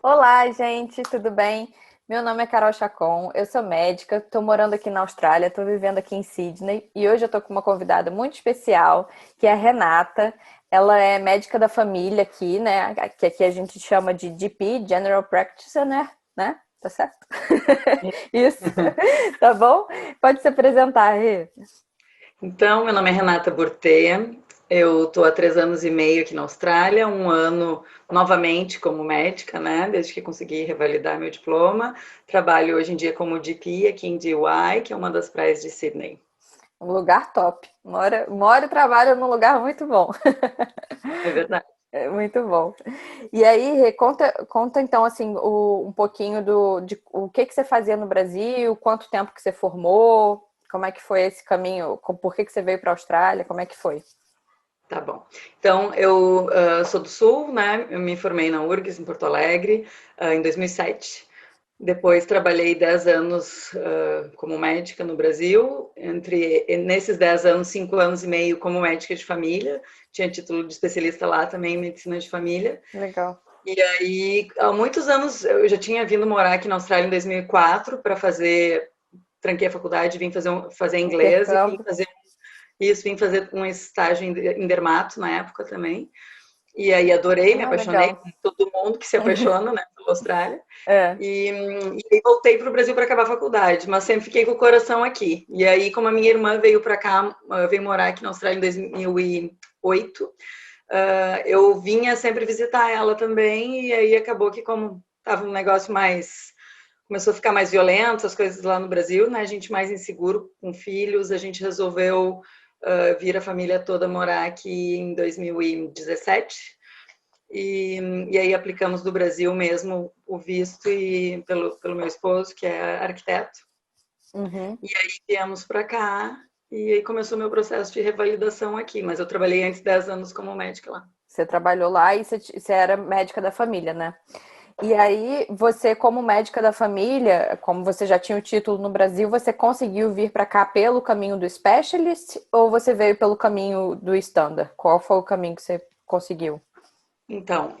Olá, gente, tudo bem? Meu nome é Carol Chacon, eu sou médica, estou morando aqui na Austrália, estou vivendo aqui em Sydney e hoje eu estou com uma convidada muito especial, que é a Renata. Ela é médica da família aqui, né? Que aqui a gente chama de GP, General Practitioner, né? Tá certo? Isso, tá bom? Pode se apresentar, Rê. Então, meu nome é Renata Burté, eu estou há 3 anos e meio aqui na Austrália, um ano novamente como médica, né? Desde que consegui revalidar meu diploma. Trabalho hoje em dia como GP aqui em Dee, que é uma das praias de Sydney. Um lugar top. Mora e trabalha num lugar muito bom. É verdade. É muito bom. E aí, Rê, conta então assim um pouquinho de o que que você fazia no Brasil, quanto tempo que você formou, como é que foi esse caminho, por que que você veio para a Austrália, como é que foi? Tá bom. Então, eu sou do Sul, né? Eu me formei na URGS, em Porto Alegre, em 2007. Depois trabalhei 10 anos como médica no Brasil. Nesses 10 anos, 5 anos e meio como médica de família. Tinha título de especialista lá também em medicina de família. Legal. E aí, há muitos anos, eu já tinha vindo morar aqui na Austrália em 2004 para fazer, tranquei a faculdade, vim fazer inglês e Intercâmbio. vim fazer um estágio em dermato na época também. E aí adorei, me Ah, apaixonei, legal. como todo mundo que se apaixona, né, pela Austrália. É. E aí voltei para o Brasil para acabar a faculdade, mas sempre fiquei com o coração aqui. E aí, como a minha irmã veio para cá, veio morar aqui na Austrália em 2008, eu vinha sempre visitar ela também. E aí acabou que, como estava um negócio mais. Começou a ficar mais violento, as coisas lá no Brasil, né? A gente mais inseguro com filhos, a gente resolveu vir a família toda morar aqui em 2017. E aí aplicamos do Brasil mesmo o visto e pelo meu esposo, que é arquiteto. Uhum. E aí viemos para cá e aí começou meu processo de revalidação aqui. Mas eu trabalhei antes 10 anos como médica lá. Você trabalhou lá e você era médica da família, né? E aí, você, como médica da família, como você já tinha o título no Brasil, você conseguiu vir para cá pelo caminho do specialist ou você veio pelo caminho do standard? Qual foi o caminho que você conseguiu? Então,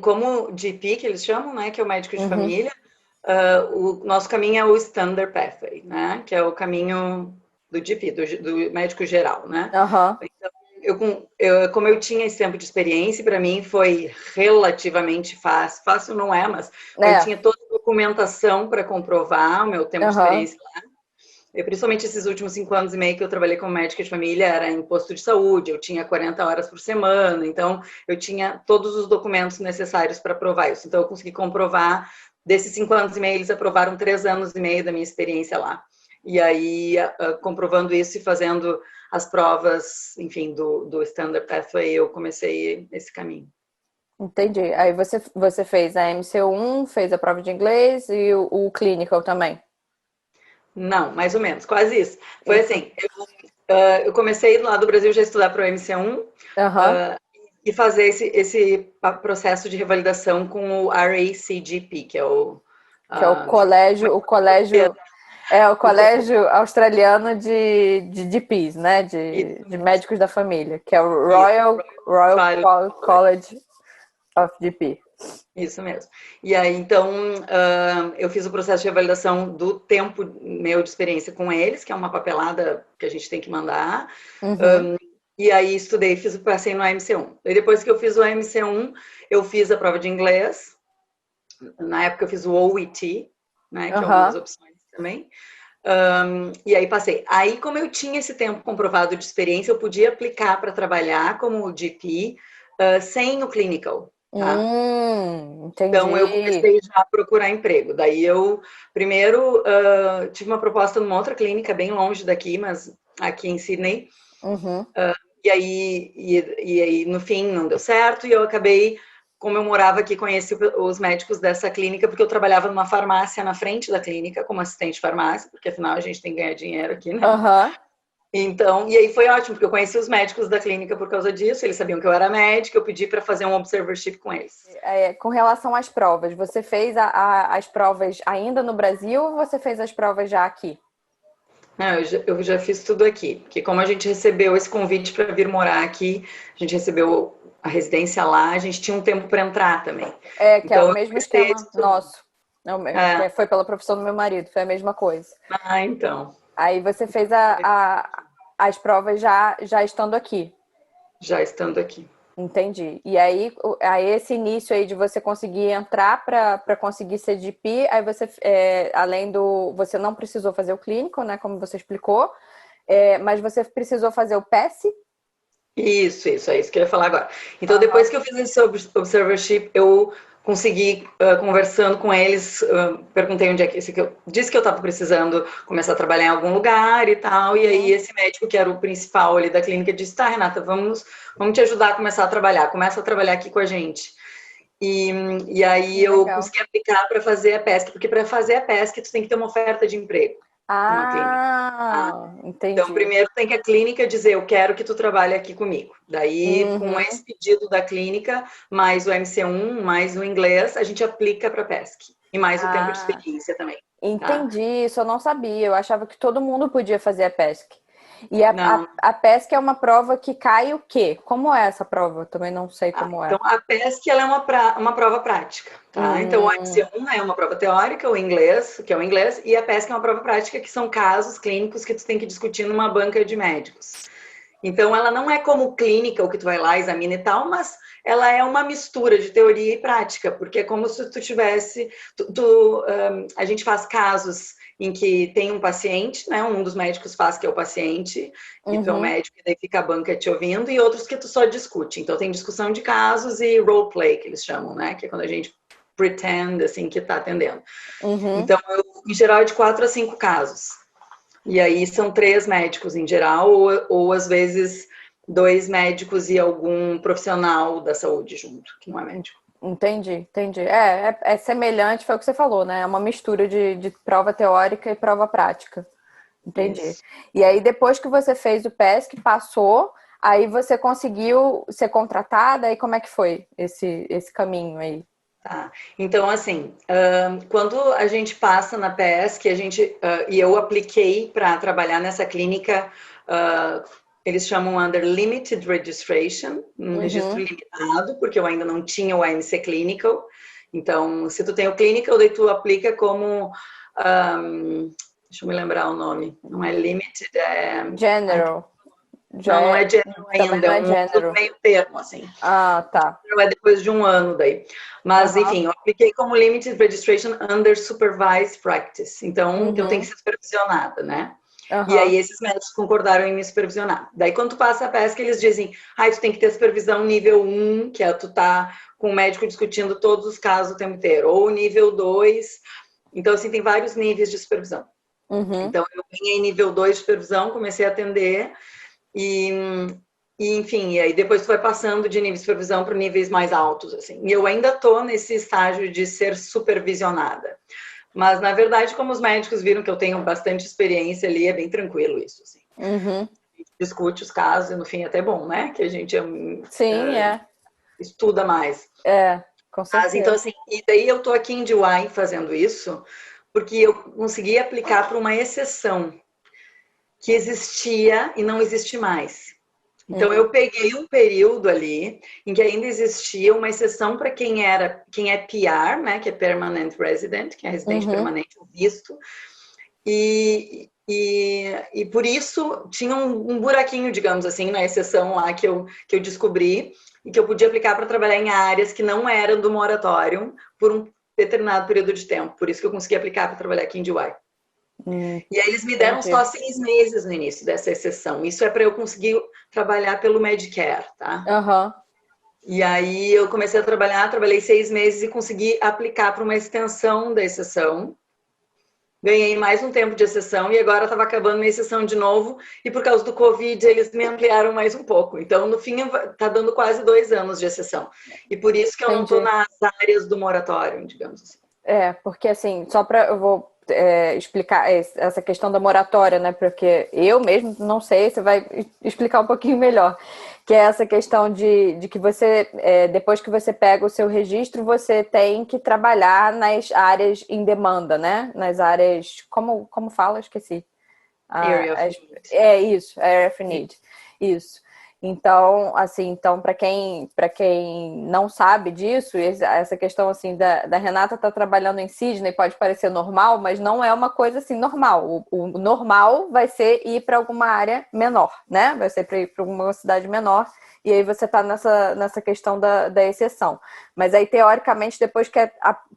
como GP, que eles chamam, né, que é o médico de Uhum. família, o nosso caminho é o Standard Pathway, né, que é o caminho do GP, do médico geral, né. Aham. Como eu tinha esse tempo de experiência, para mim foi relativamente fácil. Fácil não é, mas eu É. tinha toda a documentação para comprovar o meu tempo de Aham. experiência. Principalmente esses últimos 5 anos e meio que eu trabalhei como médica de família, era em posto de saúde, eu tinha 40 horas por semana, então eu tinha todos os documentos necessários para provar isso. Então eu consegui comprovar, desses 5 anos e meio, eles aprovaram 3 anos e meio da minha experiência lá. E aí, comprovando isso e fazendo as provas, enfim, do Standard Pathway, eu comecei esse caminho. Entendi. Aí você fez a MC1, fez a prova de inglês e o clinical também. Não, mais ou menos, quase isso. Foi Isso. assim, eu comecei lá do Brasil já a estudar para o MC1, Aham. e fazer esse processo de revalidação com o RACGP, que é Que é o deixa eu ver colégio, o o co- colégio australiano de GPs, né? isso De mesmo, médicos da família, que é o isso, Royal Trial College, College of GP. isso mesmo. E aí, então, eu fiz o processo de revalidação do tempo meu de experiência com eles, que é uma papelada que a gente tem que mandar. Uhum. E aí estudei, passei no AMC1. E depois que eu fiz o AMC1, eu fiz a prova de inglês. Na época eu fiz o OET, né, que é uma das Aham. opções também. E aí passei. Aí, como eu tinha esse tempo comprovado de experiência, eu podia aplicar para trabalhar como GP sem o clinical, tá? Então, eu Entendi. comecei já a procurar emprego. Daí, eu primeiro tive uma proposta numa outra clínica, bem longe daqui, mas aqui em Sydney. Uhum. E aí, no fim, não deu certo. E eu acabei, como eu morava aqui, conheci os médicos dessa clínica, porque eu trabalhava numa farmácia na frente da clínica, como assistente de farmácia, porque afinal a gente tem que ganhar dinheiro aqui, né? Aham. Então, e aí foi ótimo, porque eu conheci os médicos da clínica por causa disso, eles sabiam que eu era médica, eu pedi para fazer um observership com eles. Com relação às provas, você fez as provas ainda no Brasil ou você fez as provas já aqui? Não, eu já fiz tudo aqui, porque como a gente recebeu esse convite para vir morar aqui, a gente recebeu a residência lá, a gente tinha um tempo para entrar também. É, que é o Então, eu mesmo comecei esquema nosso. É o mesmo, é, foi pela profissão do meu marido, foi a mesma coisa. então, Aí você fez as provas já estando aqui. já estando aqui. Entendi. E aí esse início aí de você conseguir entrar para conseguir ser GP, aí você, além do. Você não precisou fazer o clínico, né? Como você explicou, mas você precisou fazer o PES. Isso, é isso que eu ia falar agora. Então, Aham. depois que eu fiz esse observership, eu consegui, conversando com eles, perguntei onde é que eu disse que eu estava precisando começar a trabalhar em algum lugar e tal, e aí esse médico, que era o principal ali da clínica, disse, tá, Renata, vamos te ajudar a começar a trabalhar, começa a trabalhar aqui com a gente. E aí eu Legal. consegui aplicar para fazer a pesca, porque para fazer a pesca tu tem que ter uma oferta de emprego numa clínica. Tá? Ah, Então, entendi. primeiro tem que a clínica dizer, eu quero que tu trabalhe aqui comigo. Daí, com Uhum. esse pedido da clínica, mais o MC1, mais o inglês, a gente aplica para a PESC. E mais o tempo de Ah, experiência também, tá? entendi. Isso eu não sabia. Eu achava que todo mundo podia fazer a PESC. E Não. a PESC é uma prova que cai o quê? Como é essa prova? Eu também não sei Ah, como então, é. a PESC ela é uma prova prática, tá? Então, o MC1 é uma prova teórica, o inglês, que é o inglês, e a PESC é uma prova prática, que são casos clínicos que tu tem que discutir numa banca de médicos. Então, ela não é como clínica, o que tu vai lá, examina e tal, mas ela é uma mistura de teoria e prática, porque é como se tu tivesse. A gente faz casos em que tem um paciente, né? Um dos médicos faz que é o paciente, e tu é o Uhum. médico, e daí fica a banca te ouvindo, e outros que tu só discute. Então, tem discussão de casos e role play, que eles chamam, né? Que é quando a gente pretend, assim, que tá atendendo. Uhum. Então, em geral, é de 4 a 5 casos. E aí são 3 médicos em geral, ou às vezes 2 médicos e algum profissional da saúde junto, que não é médico. Entendi, entendi. É semelhante, foi o que você falou, né? É uma mistura de prova teórica e prova prática. Entendi. Isso. E aí, depois que você fez o PESC, passou, aí você conseguiu ser contratada, aí como é que foi esse caminho aí? Tá. Então, assim, quando a gente passa na PESC, e eu apliquei para trabalhar nessa clínica, eles chamam under limited registration, um registro Uhum. limitado, porque eu ainda não tinha o AMC Clinical. Então, se tu tem o Clinical, daí tu aplica como, deixa eu me lembrar o nome, não é limited, General. Já não é, é general também ainda, é não é um outro general. meio termo, assim. Ah, tá. Não é depois de um ano daí. Mas, Aham. enfim, eu apliquei como Limited Registration Under Supervised Practice. Então, eu tenho que Uhum. ser supervisionada, né? E aí, Aham. esses médicos concordaram em me supervisionar. Daí, quando tu passa a pesca, eles dizem, tu tem que ter supervisão nível 1, que é tu tá com o médico discutindo todos os casos o tempo inteiro. Ou nível 2. Então, assim, tem vários níveis de supervisão. Uhum. Então, eu ganhei nível 2 de supervisão, comecei a atender e, enfim, e aí depois tu vai passando de nível de supervisão para níveis mais altos, assim. E eu ainda tô nesse estágio de ser supervisionada. Mas, na verdade, como os médicos viram que eu tenho bastante experiência ali, é bem tranquilo isso, assim. Uhum. A gente discute os casos e, no fim, é até bom, né? Que a gente Sim, estuda mais. com Mas, então, certeza. assim, e daí eu tô aqui em DY fazendo isso, porque eu consegui aplicar para uma exceção que existia e não existe mais. Então, Hum. eu peguei um período ali em que ainda existia uma exceção para quem é PR, né, que é Permanent Resident, que é residente Uhum. permanente, o visto, e por isso tinha um buraquinho, digamos assim, na exceção lá que eu descobri e que eu podia aplicar para trabalhar em áreas que não eram do moratório por um determinado período de tempo. Por isso que eu consegui aplicar para trabalhar aqui em DY. E aí eles me deram Entendi. só 6 meses no início dessa exceção. Isso é para eu conseguir trabalhar pelo Medicare, tá? Aham. E aí eu comecei a trabalhar, trabalhei 6 meses e consegui aplicar para uma extensão da exceção. Ganhei mais um tempo de exceção e agora estava acabando minha exceção de novo. E por causa do Covid, eles me ampliaram mais um pouco. Então, no fim, está dando quase 2 anos de exceção. E por isso que eu não estou Entendi. nas áreas do moratório, digamos assim. Porque assim, só para eu vou explicar essa questão da moratória, né? Porque eu mesmo não sei, você vai explicar um pouquinho melhor. Que é essa questão de que você, depois que você pega o seu registro, você tem que trabalhar nas áreas em demanda, né? Nas áreas, como fala? Esqueci. Area of Ah, need. é isso, area of need. Isso. Então, assim, então para quem não sabe disso, essa questão assim da Renata estar trabalhando em Sydney pode parecer normal, mas não é uma coisa assim normal. O normal vai ser ir para alguma área menor, né? Vai ser para ir para alguma cidade menor. E aí você está nessa questão da exceção. Mas aí, teoricamente, depois que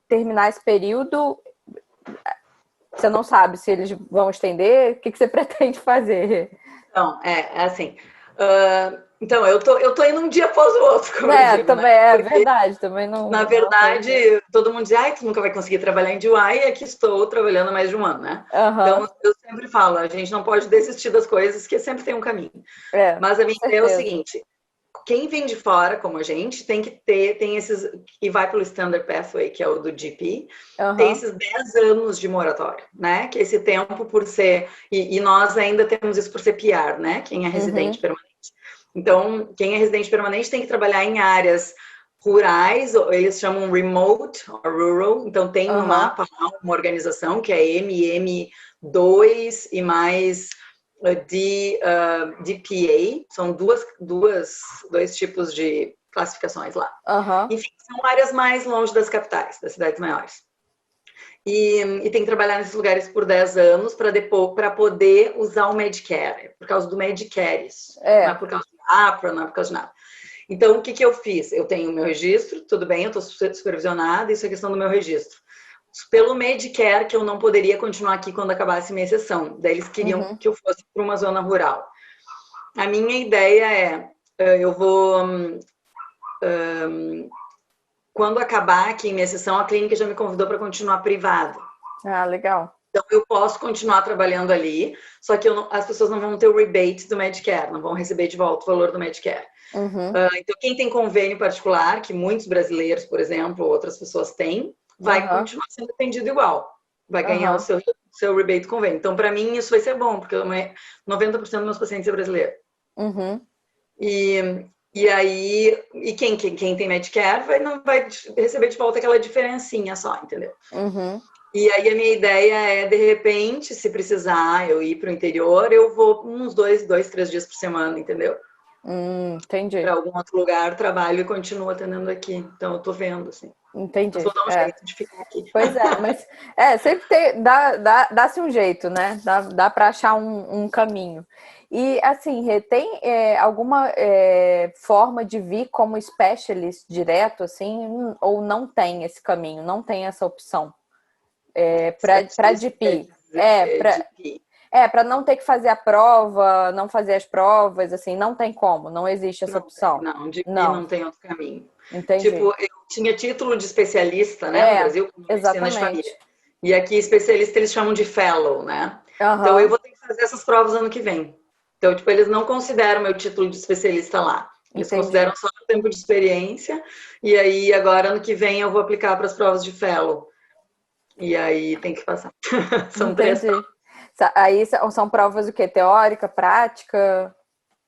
terminar esse período, você não sabe se eles vão estender, o que você pretende fazer? Então, é assim. Então, eu tô indo um dia após o outro, como eu digo, né? Também é Porque, verdade, também não na é uma coisa. verdade, todo mundo diz, ai, tu nunca vai conseguir trabalhar em DIY, e aqui estou trabalhando há mais de um ano, né? Então, Aham, eu sempre falo, a gente não pode desistir das coisas, que sempre tem um caminho. é, Mas a com minha ideia é o certeza. seguinte, quem vem de fora, como a gente, tem esses, e vai pelo Standard Pathway, que é o do GP, tem Aham, esses 10 anos de moratória, né? Que esse tempo por ser, e nós ainda temos isso por ser PR, né? Quem é residente uhum, permanente. Então, quem é residente permanente tem que trabalhar em áreas rurais, eles chamam remote or rural, então tem no aham, mapa lá uma organização que é MM2 e mais DPA, são dois tipos de classificações lá. aham, Enfim, são áreas mais longe das capitais, das cidades maiores. E tem que trabalhar nesses lugares por 10 anos para poder usar o Medicare. É por causa do Medicare isso. Não é é, por causa do APRA, não é por causa de nada. Então, o que eu fiz? Eu tenho o meu registro, tudo bem, eu estou supervisionada, isso é questão do meu registro. Pelo Medicare, que eu não poderia continuar aqui quando acabasse minha sessão. Daí eles queriam uhum, que eu fosse para uma zona rural. A minha ideia eu vou quando acabar aqui minha sessão, a clínica já me convidou para continuar privado. ah, legal, Então, eu posso continuar trabalhando ali, só que as pessoas não vão ter o rebate do Medicare, não vão receber de volta o valor do Medicare. uhum, Então, quem tem convênio particular, que muitos brasileiros, por exemplo, outras pessoas têm, vai aham, continuar sendo atendido igual. Vai ganhar o aham, seu rebate convênio. Então, para mim, isso vai ser bom, porque 90% dos meus pacientes é brasileiro. uhum, E aí, quem tem Medicare não vai receber de volta aquela diferencinha só, entendeu? uhum, E aí a minha ideia é, de repente, se precisar eu ir para o interior, eu vou uns 3 dias por semana, entendeu? Para entendi, algum outro lugar, trabalho e continuo atendendo aqui. Então, eu tô vendo, assim. Mas vou entendi, dar um é. jeito de ficar aqui. Pois é, mas sempre dá-se um jeito, né? Dá para achar um caminho. E assim, Rê, tem alguma forma de vir como specialist direto, assim, ou não tem esse caminho, não tem essa opção? Para Especialista quer GP. dizer GP. Para não ter que fazer a prova, não fazer as provas, assim, não tem como, não existe essa Não tem, opção. não. GP Não, não tem outro caminho. entendi. Tipo, eu tinha título de especialista, né, no É, Brasil, como medicina de família. exatamente. E aqui, especialista, eles chamam de fellow, né? Então, eu Aham, vou ter que fazer essas provas ano que vem. Então, tipo, eles não consideram meu título de especialista lá. Eles entendi. consideram só o tempo de experiência. E aí, agora, ano que vem, eu vou aplicar para as provas de fellow. E aí, tem que passar. São 3 provas. Entendi. Aí são provas o quê? Teórica, prática?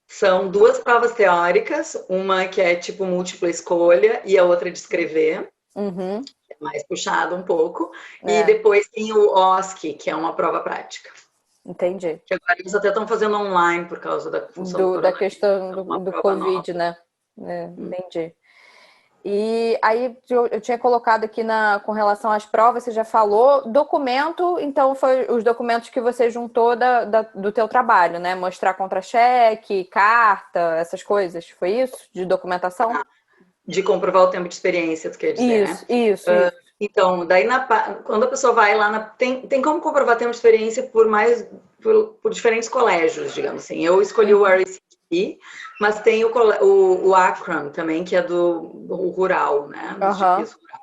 São 2 provas teóricas, uma que é tipo múltipla escolha e a outra de escrever. Uhum, Mais puxado um pouco, e é, depois tem o OSCE, que é uma prova prática. entendi. Que agora eles até estão fazendo online por causa da função do Da coronavírus. questão Então, uma do prova nova. Covid, né? Entendi. E aí eu tinha colocado aqui com relação às provas, você já falou, documento, então foi os documentos que você juntou do teu trabalho, né? Mostrar contra-cheque, carta, essas coisas, foi isso? De documentação? De comprovar o tempo de experiência, tu quer dizer, né? Isso. Então, daí quando a pessoa vai lá, tem como comprovar tempo de experiência por diferentes colégios, digamos assim. Eu escolhi o Uhum. RACP, mas tem o Akron também, que é do rural, né? Dos Aham. GPs rurais.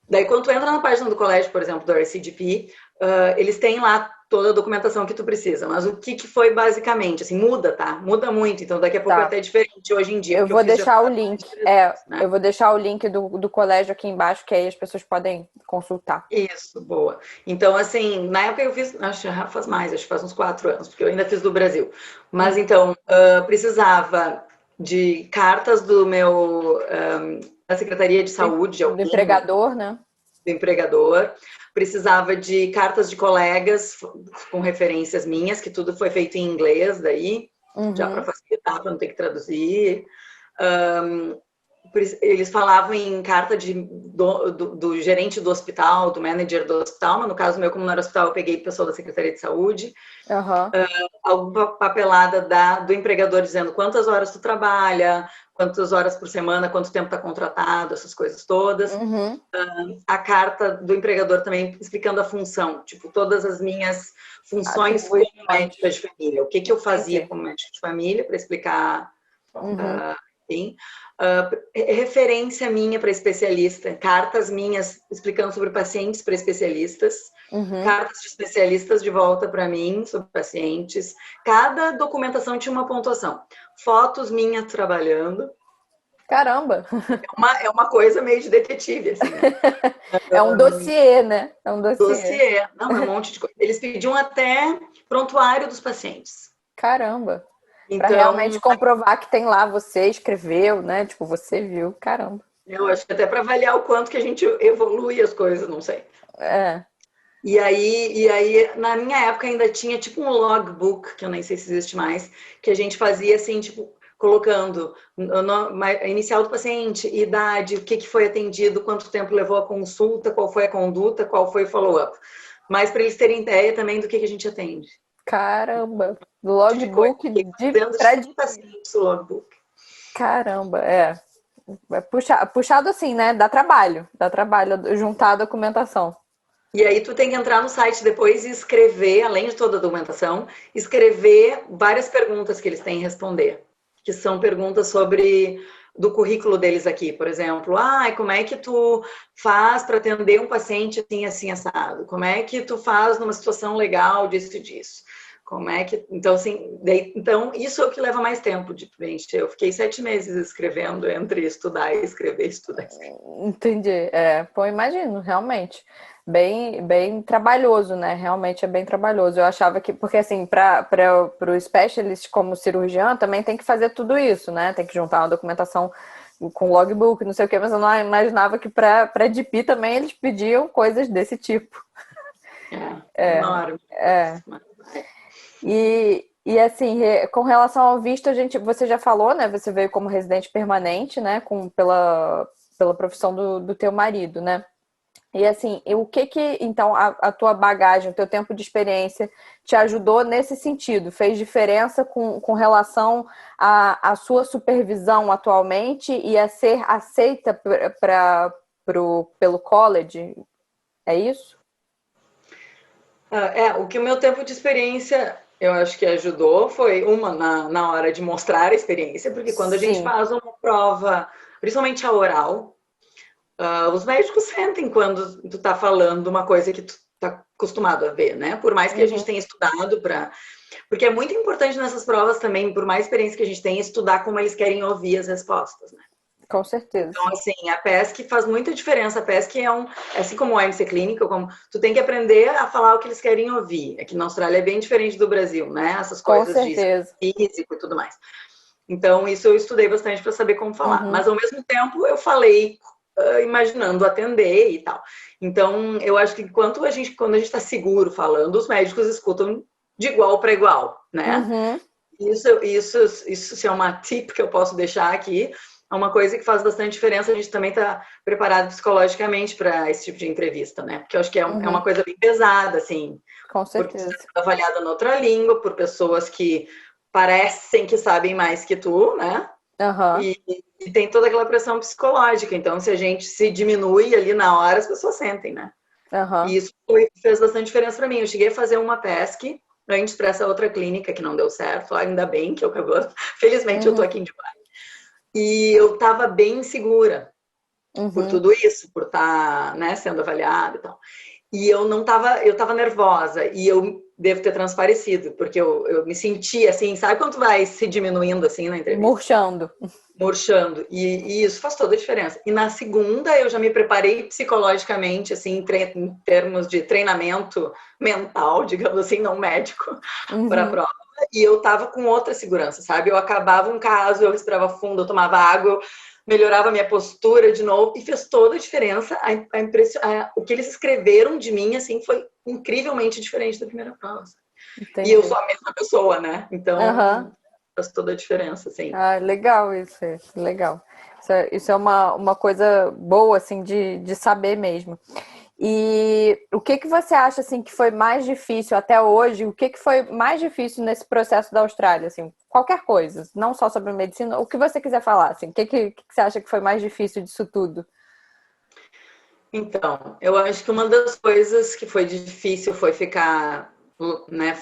Daí, quando tu entra na página do colégio, por exemplo, do RCGP, eles têm lá toda a documentação que tu precisa. Mas o que foi basicamente? Assim, muda, tá? Muda muito. Então, daqui a pouco é Tá. até diferente hoje em dia, Eu porque eu vou fiz já deixar o faz mais link. de 3 anos, né? Eu vou deixar o link do colégio aqui embaixo, que aí as pessoas podem consultar. Isso, boa. Então, assim, na época eu fiz, acho que já faz mais, acho que faz uns 4 anos, porque eu ainda fiz do Brasil. Mas então, precisava de cartas da Secretaria de Saúde, de Do alguém, empregador, né? do empregador, precisava de cartas de colegas com referências minhas, que tudo foi feito em inglês daí. já para Uhum. facilitar, para não ter que traduzir. Eles falavam em carta do gerente do hospital, do manager do hospital, mas no caso meu, como não era hospital, eu peguei pessoa da Secretaria de Saúde. Aham. Alguma papelada do empregador dizendo quantas horas tu trabalha, quantas horas por semana, quanto tempo está contratado, essas coisas todas. Uhum. A carta do empregador também explicando a função, tipo, todas as minhas funções como Atribuições. médica de família, o que eu fazia Entendi. como médica de família, para explicar, Uhum. enfim. Referência minha para especialista, cartas minhas explicando sobre pacientes para especialistas, Uhum. cartas de especialistas de volta para mim sobre pacientes. Cada documentação tinha uma pontuação. Fotos minhas trabalhando. Caramba! É uma coisa meio de detetive, assim, né? É um dossiê, né? É um dossiê. Dossiê. Não, é um monte de coisa. Eles pediam até prontuário dos pacientes. Caramba! Para realmente Então, comprovar que tem lá, você escreveu, né? Tipo, você viu. Caramba. eu acho que até para avaliar o quanto que a gente evolui as coisas, não sei. É. E aí, na minha época ainda tinha tipo um logbook, que eu nem sei se existe mais, que a gente fazia assim, tipo, colocando a inicial do paciente, idade, o que foi atendido, quanto tempo levou a consulta, qual foi a conduta, qual foi o follow-up. Mas para eles terem ideia também do que a gente atende. Caramba! De coisa. Logbook Fiquei de fazendo pra... 100 pacientes o logbook. Caramba, é. Puxado assim, né? Dá trabalho juntar a documentação. E aí tu tem que entrar no site depois e escrever, além de toda a documentação, escrever várias perguntas que eles têm que responder, que são perguntas sobre do currículo deles aqui, por exemplo, como é que tu faz para atender um paciente assim, assim, assado? Como é que tu faz numa situação legal disso e disso? Como é que... Então, assim, então, isso é o que leva mais tempo de preencher. Eu fiquei 7 meses escrevendo entre estudar e escrever, estudar e escrever. Entendi. É, pô, imagino, realmente. Bem trabalhoso, né? Realmente é bem trabalhoso. Eu achava que, porque assim, para o specialist como cirurgião, também tem que fazer tudo isso, né? Tem que juntar uma documentação com logbook, não sei o quê, mas eu não imaginava que para DP também eles pediam coisas desse tipo. É enorme. É. E assim, com relação ao visto, você já falou, né? Você veio como residente permanente, né? Pela profissão do teu marido, né? E assim, o que então a tua bagagem, o teu tempo de experiência te ajudou nesse sentido? Fez diferença com relação à sua supervisão atualmente e a ser aceita pelo college? É isso? O que o meu tempo de experiência eu acho que ajudou foi na hora de mostrar a experiência, porque quando a gente Sim, faz uma prova, principalmente a oral, os médicos sentem quando tu tá falando uma coisa que tu tá acostumado a ver, né? Por mais que a gente uhum, tenha estudado para... Porque é muito importante nessas provas também, por mais experiência que a gente tenha, estudar como eles querem ouvir as respostas, né? com certeza. Então, assim, a PESC faz muita diferença. A PESC assim como o AMC Clínica, como tu tem que aprender a falar o que eles querem ouvir. Aqui na Austrália é bem diferente do Brasil, né? Essas Com coisas de certeza. físico e tudo mais. Então, isso eu estudei bastante para saber como falar. Uhum. Mas, ao mesmo tempo, eu falei imaginando atender e tal. Então, eu acho que quando a gente está seguro falando, os médicos escutam de igual para igual, né? Uhum. Isso é uma tip que eu posso deixar aqui. É uma coisa que faz bastante diferença. A gente também está preparado psicologicamente para esse tipo de entrevista, né? Porque eu acho que é uma Uhum. coisa bem pesada, assim, Com porque você certeza. está avaliada noutra língua, por pessoas que parecem que sabem mais que tu, né? Aham. E tem toda aquela pressão psicológica. Então, se a gente se diminui ali na hora, as pessoas sentem, né? Aham. E isso fez bastante diferença para mim. Eu cheguei a fazer uma PESC antes para essa outra clínica que não deu certo. Ainda bem que eu acabou. Felizmente eu tô Uhum. aqui em Dubai. E eu estava bem segura por Uhum. tudo isso, por estar, né, sendo avaliada e tal. E eu não tava, eu tava nervosa e eu devo ter transparecido, porque eu me senti assim, sabe quando tu vai se diminuindo assim na entrevista? Murchando. Murchando. E isso faz toda a diferença. E na segunda eu já me preparei psicologicamente, assim, em termos de treinamento mental, digamos assim, não médico, para a Uhum. prova. E eu tava com outra segurança, sabe? Eu acabava um caso, eu respirava fundo, eu tomava água, eu melhorava a minha postura de novo e fez toda a diferença. O que eles escreveram de mim, assim, foi incrivelmente diferente da primeira prova. E eu Entendi. sou a mesma pessoa, né? Então, Aham. faz toda a diferença, assim. Ah, legal isso, legal. Isso é uma coisa boa, assim, de saber mesmo. E o que que você acha, assim, que foi mais difícil até hoje? O que que foi mais difícil nesse processo da Austrália, assim? Qualquer coisa, não só sobre medicina, o que você quiser falar, assim. O que você acha que foi mais difícil disso tudo? Então, eu acho que uma das coisas que foi difícil foi ficar, né,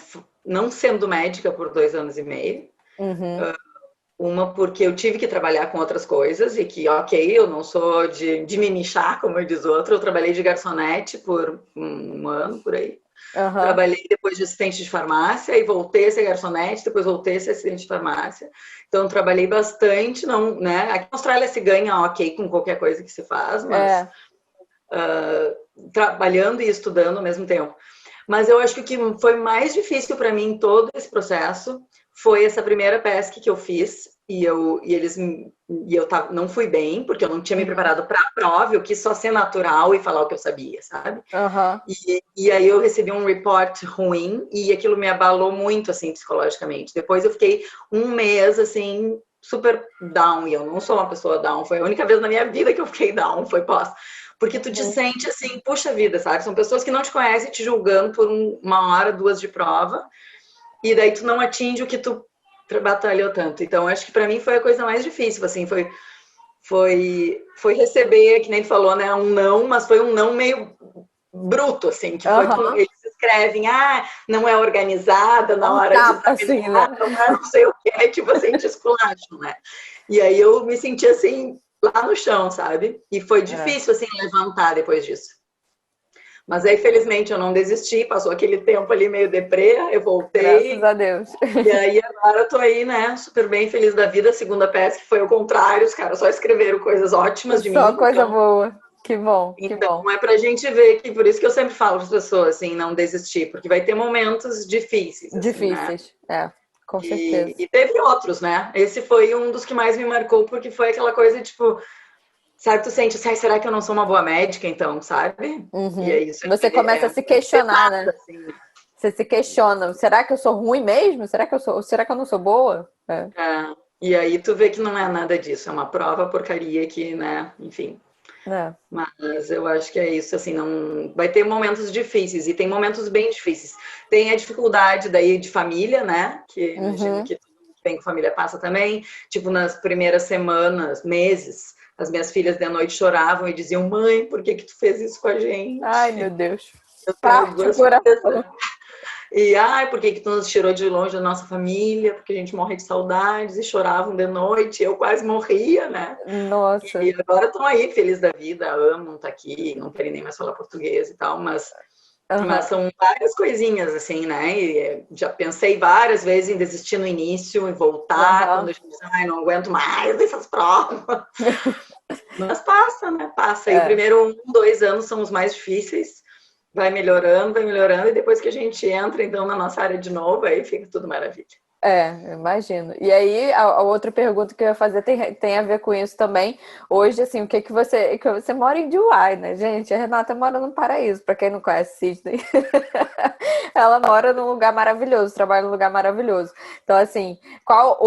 não sendo médica por 2 anos e meio. Uhum, Uma porque eu tive que trabalhar com outras coisas e que, ok, eu não sou de me nichar, como diz o outro. Eu trabalhei de garçonete por um ano, por aí. aham, Trabalhei depois de assistente de farmácia e voltei a ser garçonete, depois voltei a ser assistente de farmácia. Então, trabalhei bastante, não, né? Aqui na Austrália se ganha ok com qualquer coisa que se faz, mas é, trabalhando e estudando ao mesmo tempo. Mas eu acho que o que foi mais difícil para mim em todo esse processo foi essa primeira pesca que eu fiz não fui bem porque eu não tinha me uhum, preparado para a prova, eu quis só ser natural e falar o que eu sabia, sabe? aham, E aí eu recebi um report ruim e aquilo me abalou muito assim psicologicamente. Depois eu fiquei um mês assim super down e eu não sou uma pessoa down, foi a única vez na minha vida que eu fiquei down, foi pós. Porque tu te uhum. sente assim, puxa vida, sabe? São pessoas que não te conhecem te julgando por 1 hora, 2 de prova, e daí tu não atinge o que tu batalhou tanto. Então, acho que para mim foi a coisa mais difícil, assim, foi receber, que nem tu falou, né, um não, mas foi um não meio bruto, assim, que foi como Aham. eles escrevem, não é organizada É na um hora de tapa, assim, né? examinar, não é não sei o que, tipo assim, te esculacham, né? E aí eu me senti assim, lá no chão, sabe? E foi É, difícil, assim, levantar depois disso. Mas aí, felizmente, eu não desisti, passou aquele tempo ali meio deprê, eu graças voltei, a Deus. e aí agora eu tô aí, né, super bem, feliz da vida. A segunda peça que foi o contrário, os caras só escreveram coisas ótimas de Só mim, coisa então boa. Que bom, que então, bom. é pra gente ver que, por isso que eu sempre falo para as pessoas, assim, não desistir, porque vai ter momentos difíceis, assim, né? Difíceis, com certeza. E teve outros, né? Esse foi um dos que mais me marcou, porque foi aquela coisa, tipo, sabe, tu sente assim, será que eu não sou uma boa médica, então, sabe? E Uhum. é isso, Você começa a se é questionar, pesado, né? assim. Você se questiona, será que eu sou ruim mesmo? Será que eu não sou boa? É, E aí tu vê que não é nada disso, é uma prova porcaria que, né, enfim. né? Mas eu acho que é isso, assim, não vai ter momentos difíceis e tem momentos bem difíceis. Tem a dificuldade daí de família, né? Que imagino Uhum. que todo mundo que vem com família passa também. Tipo, nas primeiras semanas, meses, as minhas filhas de noite choravam e diziam: "Mãe, por que que tu fez isso com a Ai, meu gente?" Deus. Eu tenho Parte o 2 filhas. coração. E, por que que tu nos tirou de longe da nossa família? Porque a gente morre de saudades, e choravam de noite, eu quase morria, né? Nossa. E agora estão aí, felizes da vida, amam estar aqui, não querem nem mais falar português e tal, mas Aham. são várias coisinhas, assim, né? E já pensei várias vezes em desistir no início, em voltar, quando Aham. a gente diz, não aguento mais dessas provas. Mas passa, né? Passa. E o É. primeiro 2 anos são os mais difíceis, vai melhorando, e depois que a gente entra, então, na nossa área de novo, aí fica tudo maravilha. É, eu imagino. E aí, a outra pergunta que eu ia fazer tem a ver com isso também. Hoje, assim, o que que você mora em Dubai, né, gente? A Renata mora num paraíso, para quem não conhece Sydney. Ela mora num lugar maravilhoso, trabalha num lugar maravilhoso. Então, assim, qual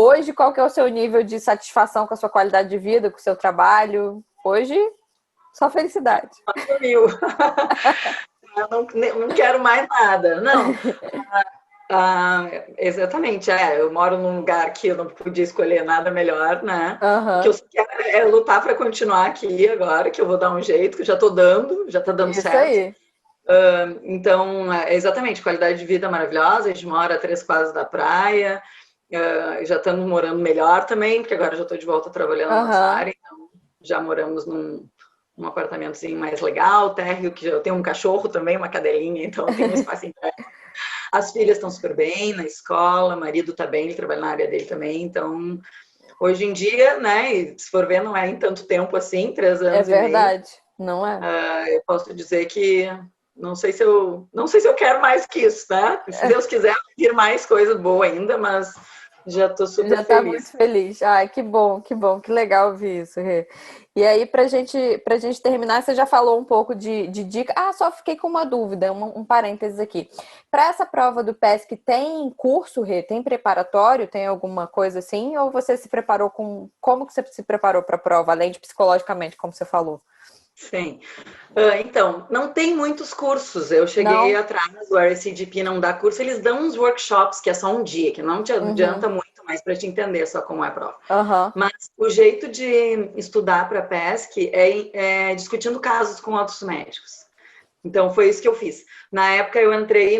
que é o seu nível de satisfação com a sua qualidade de vida, com o seu trabalho? Hoje, só felicidade. Sumiu. Eu não quero mais nada. Não, exatamente, eu moro num lugar que eu não podia escolher nada melhor, né? O que eu Aham. quero é lutar para continuar aqui agora, que eu vou dar um jeito, que eu já estou dando, já está dando Isso certo. aí. Então, exatamente, qualidade de vida maravilhosa, a gente mora a 3 quadras da praia, já estamos morando melhor também, porque agora já estou de volta trabalhando na nossa Aham. área, então já moramos num apartamentozinho mais legal, térreo, que já tem um cachorro também, uma cadelinha, então tem um espaço em pé. As filhas estão super bem na escola, o marido está bem, ele trabalha na área dele também. Então, hoje em dia, né, e se for ver, não é em tanto tempo assim, três É anos e meio. verdade. Não é? Eu posso dizer que não sei se eu quero mais que isso, né? Se Deus quiser, vir mais coisa boa ainda, mas Já tô super Já tá muito feliz. feliz. Ai, que bom, que legal ouvir isso, Rê. E aí, pra gente terminar, você já falou um pouco de dica. Ah, só fiquei com uma dúvida, um parênteses aqui. Para essa prova do PESC, tem curso, Rê? Tem preparatório? Tem alguma coisa assim? Ou você se preparou com. Como que você se preparou para a prova, além de psicologicamente, como você falou? Sim. Então, não tem muitos cursos. Eu cheguei Não? atrás, o RCGP não dá curso, eles dão uns workshops, que é só um dia, que não te Uhum. adianta muito mais para te entender só como é a prova. Aham. Mas o jeito de estudar para PESC é discutindo casos com outros médicos. Então, foi isso que eu fiz. Na época, eu entrei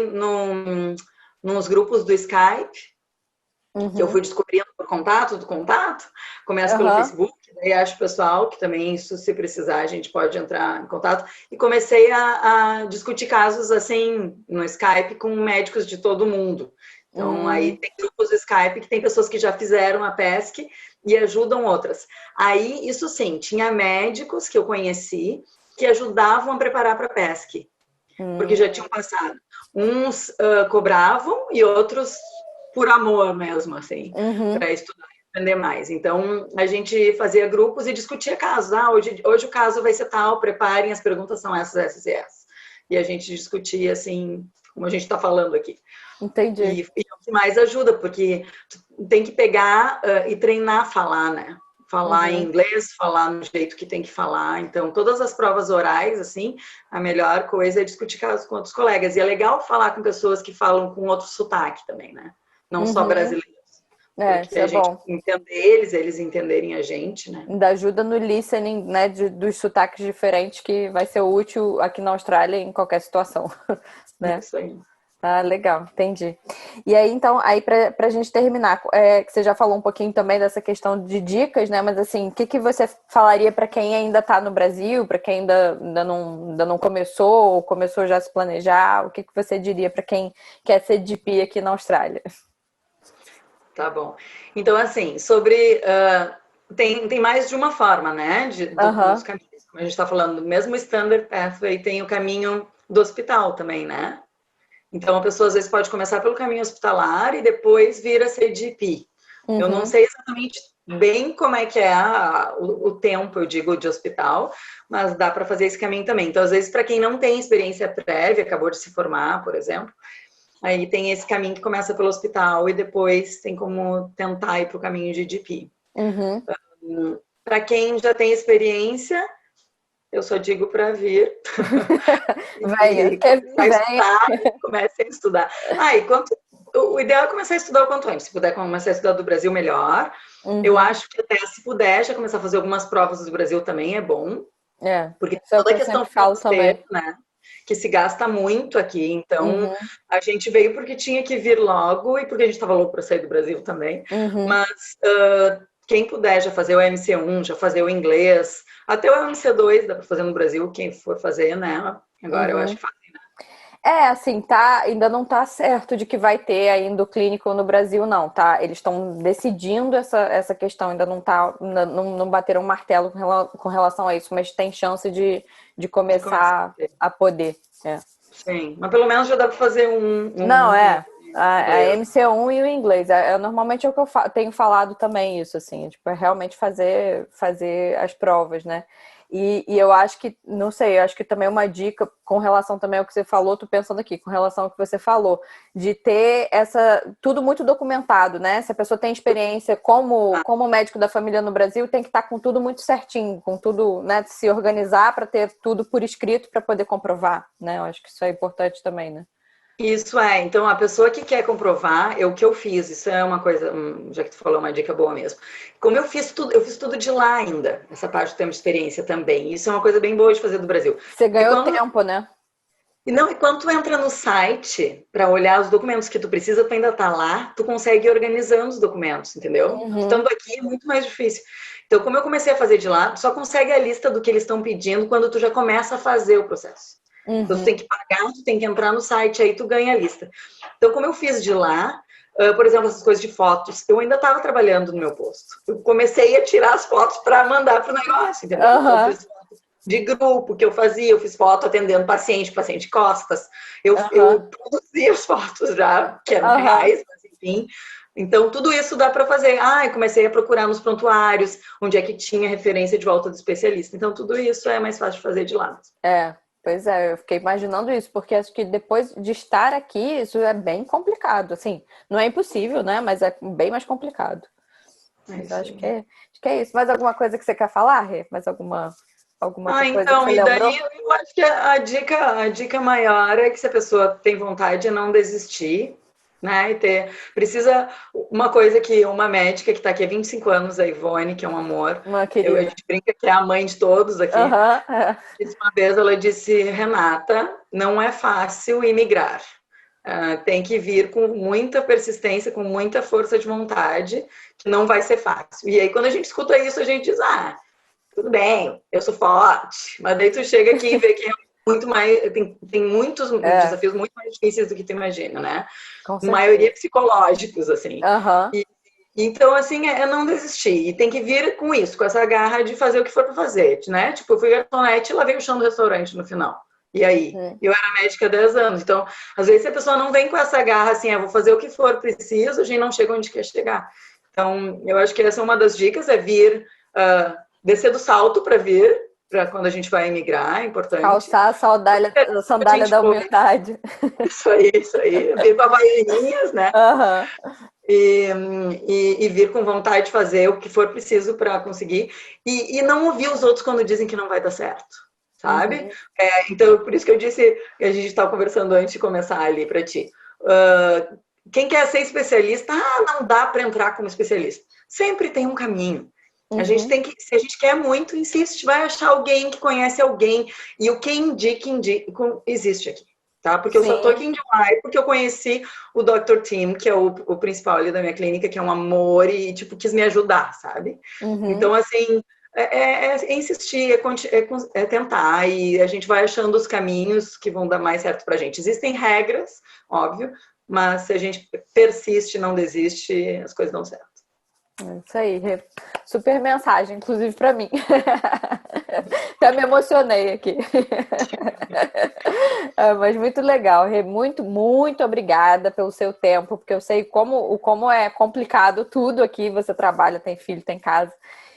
nos grupos do Skype, que eu Uhum. fui descobrindo por contato do contato, começo pelo Aham. Facebook, daí acho o pessoal que também, isso, se precisar, a gente pode entrar em contato, e comecei a discutir casos assim no Skype com médicos de todo mundo. Então, aí Hum. tem grupos do Skype que tem pessoas que já fizeram a PESC e ajudam outras. Aí, isso sim, tinha médicos que eu conheci que ajudavam a preparar para a PESC, porque Hum. já tinham passado. Uns cobravam e outros por amor mesmo, assim, Uhum. para estudar e aprender mais. Então, a gente fazia grupos e discutia casos. Ah, hoje o caso vai ser tal, preparem, as perguntas são essas e essas. E a gente discutia, assim, como a gente está falando aqui. Entendi. E é o que mais ajuda, porque tem que pegar e treinar a falar, né? Falar em Uhum. inglês, falar no jeito que tem que falar. Então, todas as provas orais, assim, a melhor coisa é discutir casos com outros colegas. E é legal falar com pessoas que falam com outro sotaque também, né? Não só Uhum. brasileiros. É, Porque isso é a gente bom. entende eles entenderem a gente, né? Ainda ajuda no listening, né, dos sotaques diferentes, que vai ser útil aqui na Austrália em qualquer situação, né? Isso aí. Ah, legal, entendi. E aí, então, aí pra gente terminar, que você já falou um pouquinho também dessa questão de dicas, né? Mas assim, o que que você falaria para quem ainda está no Brasil, para quem ainda não começou, ou começou já a se planejar? O que que você diria para quem quer ser DP aqui na Austrália? Tá bom. Então, assim, sobre. Tem mais de uma forma, né? Dos Aham. caminhos. Como a gente está falando, mesmo o Standard Pathway tem o caminho do hospital também, né? Então, a pessoa às vezes pode começar pelo caminho hospitalar e depois vir a ser GP. Eu não Uhum. sei exatamente bem como é que é o tempo, eu digo, de hospital, mas dá para fazer esse caminho também. Então, às vezes, para quem não tem experiência prévia, acabou de se formar, por exemplo, aí tem esse caminho que começa pelo hospital e depois tem como tentar ir para o caminho de GP. Uhum. Para quem já tem experiência, eu só digo para vir Venha, e quer começar vir, a venha. estudar, comece a estudar. O ideal é começar a estudar o quanto antes. Se puder começar a estudar do Brasil, melhor. Eu Uhum. acho que até se puder já começar a fazer algumas provas do Brasil também é bom, É, porque tem isso é o toda que a eu questão sempre falo financeira, também. né? Que se gasta muito aqui. Então, Uhum. a gente veio porque tinha que vir logo e porque a gente estava louco para sair do Brasil também. Uhum. Mas quem puder já fazer o MC1, já fazer o inglês, até o MC2 dá para fazer no Brasil, quem for fazer, né? Agora eu acho Uhum. que faz. É, assim, tá, ainda não tá certo de que vai ter ainda o clínico no Brasil, não, tá? Eles estão decidindo essa questão, ainda não tá, não bateram um martelo com relação a isso, mas tem chance de De começar a começar ter. a poder. É. Sim, mas pelo menos já dá para fazer Não, um é. A inglês. MC1 e o inglês. Normalmente é o que eu tenho falado também, isso, assim, tipo, é realmente fazer as provas, né? E eu acho que, não sei, eu acho que também uma dica com relação também ao que você falou, tô pensando aqui, com relação ao que você falou, de ter tudo muito documentado, né? Se a pessoa tem experiência como médico da família no Brasil, tem que estar com tudo muito certinho, com tudo, né? Se organizar para ter tudo por escrito para poder comprovar, né? Eu acho que isso é importante também, né? Isso é, então a pessoa que quer comprovar é o que eu fiz, isso é uma coisa, já que tu falou, uma dica boa mesmo. Como eu fiz tudo de lá ainda, essa parte do tempo de experiência também. Isso é uma coisa bem boa de fazer do Brasil. Você Porque ganhou quando tempo, né? e quando tu entra no site para olhar os documentos que tu precisa, tu ainda tá lá, tu consegue ir organizando os documentos, entendeu? Uhum, Estando aqui é muito mais difícil. Então, como eu comecei a fazer de lá, tu só consegue a lista do que eles estão pedindo quando tu já começa a fazer o processo. Então, tu uhum, tem que pagar, tu tem que entrar no site, aí tu ganha a lista. Então, como eu fiz de lá, por exemplo, essas coisas de fotos, eu ainda estava trabalhando no meu posto. Eu comecei a tirar as fotos para mandar para o negócio, entendeu? Então, eu aham, fiz de grupo que eu fazia, eu fiz foto atendendo paciente costas, eu aham, produzi as fotos já, que eram aham. reais, mas enfim, Então, tudo isso dá para fazer. Ah, eu comecei a procurar nos prontuários, onde é que tinha referência de volta do especialista. Então, tudo isso é mais fácil de fazer de lá. Pois é, eu fiquei imaginando isso, porque acho que depois de estar aqui, isso é bem complicado. Assim, não é impossível, né? Mas é bem mais complicado. Mas acho que é isso. Mais alguma coisa que você quer falar, Rê? Mais alguma outra coisa que Então, você e lembrou? daí eu acho que a dica maior é que se a pessoa tem vontade, é não desistir, né? Precisa, uma coisa que uma médica que está aqui há 25 anos, a Ivone, que é um amor, Uma a querida. gente brinca que é a mãe de todos aqui. Aham. Uma vez ela disse, Renata, não é fácil imigrar. Tem que vir com muita persistência, com muita força de vontade, que não vai ser fácil. E aí, quando a gente escuta isso, a gente diz, tudo bem, eu sou forte. Mas daí tu chega aqui e vê que é muito mais, tem muitos desafios muito mais difíceis do que tu imagina, né? Com A maioria certeza. psicológicos, assim. Aham. Então, assim, é não desistir. E tem que vir com isso, com essa garra de fazer o que for para fazer, né? Tipo, eu fui garçonete e lavei o chão do restaurante no final. E aí? Eu era médica há 10 anos. Então, às vezes, se a pessoa não vem com essa garra, assim, vou fazer o que for preciso, a gente não chega onde quer chegar. Então, eu acho que essa é uma das dicas, é vir, descer do salto para vir, para quando a gente vai emigrar, é importante. Calçar a sandália da humildade. Isso aí. Vir com havaianinhas, né? Aham. E vir com vontade de fazer o que for preciso para conseguir. E não ouvir os outros quando dizem que não vai dar certo, sabe? Uhum. Então, por isso que eu disse, que a gente estava conversando antes de começar ali para ti. Quem quer ser especialista, não dá para entrar como especialista. Sempre tem um caminho. A gente tem que, se a gente quer muito, insiste, vai achar alguém que conhece alguém. E o quem indica, existe aqui. Tá? Porque eu só tô aqui em Dubai porque eu conheci o Dr. Tim, que é o principal ali da minha clínica, que é um amor e, tipo, quis me ajudar, sabe? Então, assim, é insistir, é tentar e a gente vai achando os caminhos que vão dar mais certo pra gente. Existem regras, óbvio, mas se a gente persiste, não desiste, as coisas dão certo. Isso aí, super mensagem, inclusive para mim. Já me emocionei aqui. Mas muito legal, Rê. Muito, muito obrigada pelo seu tempo, porque eu sei como é complicado tudo aqui. Você trabalha, tem filho, tem casa,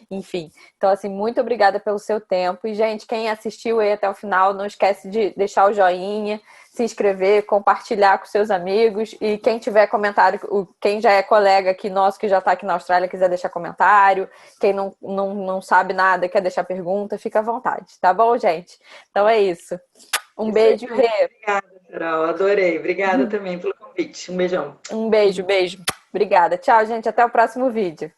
enfim. Então, assim, muito obrigada pelo seu tempo. E, gente, quem assistiu aí até o final, não esquece de deixar o joinha, se inscrever, compartilhar com seus amigos. E quem tiver comentário, quem já é colega aqui nosso, que já está aqui na Austrália, quiser deixar comentário, quem não sabe nada, quer deixar pergunta, fica à vontade. Tá bom, gente? Então é isso. Um beijo, Rê. Obrigada, Carol. Adorei. Obrigada também pelo convite. Um beijão. Um beijo, beijo. Obrigada. Tchau, gente. Até o próximo vídeo.